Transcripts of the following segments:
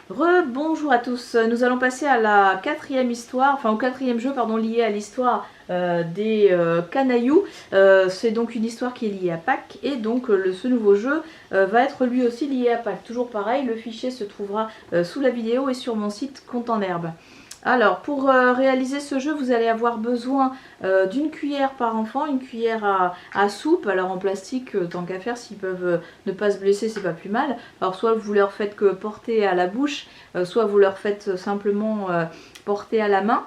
Bonjour à tous, nous allons passer à la quatrième histoire, enfin au quatrième jeu pardon, lié à l'histoire des canailloux. C'est donc une histoire qui est liée à Pâques et donc ce nouveau jeu va être lui aussi lié à Pâques. Toujours pareil, le fichier se trouvera sous la vidéo et sur mon site Compte en Herbe. Alors, pour réaliser ce jeu, vous allez avoir besoin d'une cuillère par enfant, une cuillère à soupe. Alors en plastique, tant qu'à faire, s'ils peuvent ne pas se blesser, c'est pas plus mal. Alors soit vous leur faites que porter à la bouche, soit vous leur faites simplement porter à la main.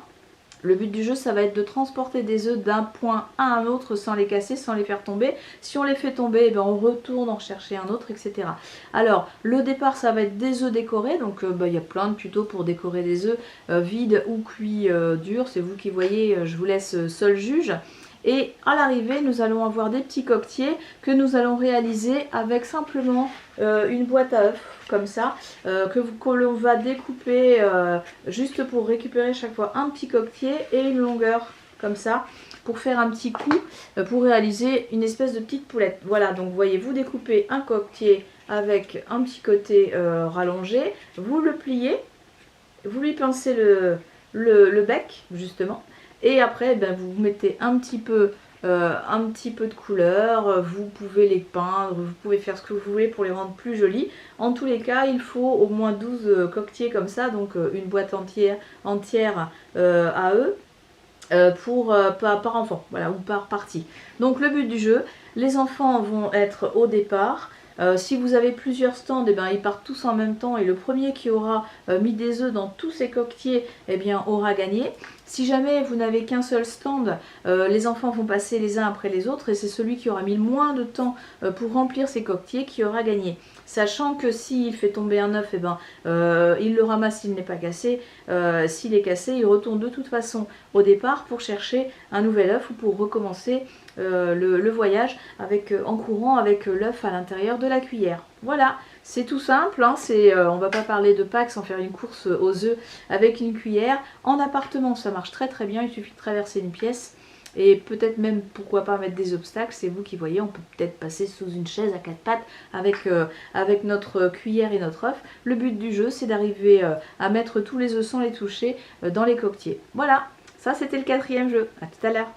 Le but du jeu, ça va être de transporter des œufs d'un point à un autre sans les casser, sans les faire tomber. Si on les fait tomber, eh bien, on retourne en chercher un autre, etc. Alors, le départ, ça va être des œufs décorés. Donc, il y a plein de tutos pour décorer des œufs vides ou cuits durs. C'est vous qui voyez, je vous laisse seul juge. Et à l'arrivée, nous allons avoir des petits coquetiers que nous allons réaliser avec simplement une boîte à œufs, comme ça, que l'on va découper juste pour récupérer chaque fois un petit coquetier et une longueur, comme ça, pour faire un petit coup, pour réaliser une espèce de petite poulette. Voilà, donc vous voyez, vous découpez un coquetier avec un petit côté rallongé, vous le pliez, vous lui pincez le bec, justement. Et après, ben, vous mettez un petit peu de couleur, vous pouvez les peindre, vous pouvez faire ce que vous voulez pour les rendre plus jolis. En tous les cas, il faut au moins 12 coquetiers comme ça, donc une boîte entière à eux. Par enfant, voilà, ou par partie. Donc le but du jeu, les enfants vont être au départ. Si vous avez plusieurs stands, eh bien, ils partent tous en même temps et le premier qui aura mis des œufs dans tous ces coquetiers eh bien, aura gagné. Si jamais vous n'avez qu'un seul stand, les enfants vont passer les uns après les autres et c'est celui qui aura mis le moins de temps pour remplir ses coquetiers qui aura gagné. Sachant que s'il fait tomber un œuf, eh ben, il le ramasse s'il n'est pas cassé. S'il est cassé, il retourne de toute façon au départ pour chercher un nouvel œuf ou pour recommencer le voyage en courant avec l'œuf à l'intérieur de la cuillère. Voilà, c'est tout simple, hein, on ne va pas parler de Pâques sans faire une course aux œufs avec une cuillère. En appartement, ça marche très très bien, il suffit de traverser une pièce. Et peut-être même, pourquoi pas, mettre des obstacles, c'est vous qui voyez, on peut peut-être passer sous une chaise à quatre pattes avec notre cuillère et notre œuf. Le but du jeu, c'est d'arriver à mettre tous les œufs sans les toucher dans les coquetiers. Voilà, ça c'était le quatrième jeu. À tout à l'heure.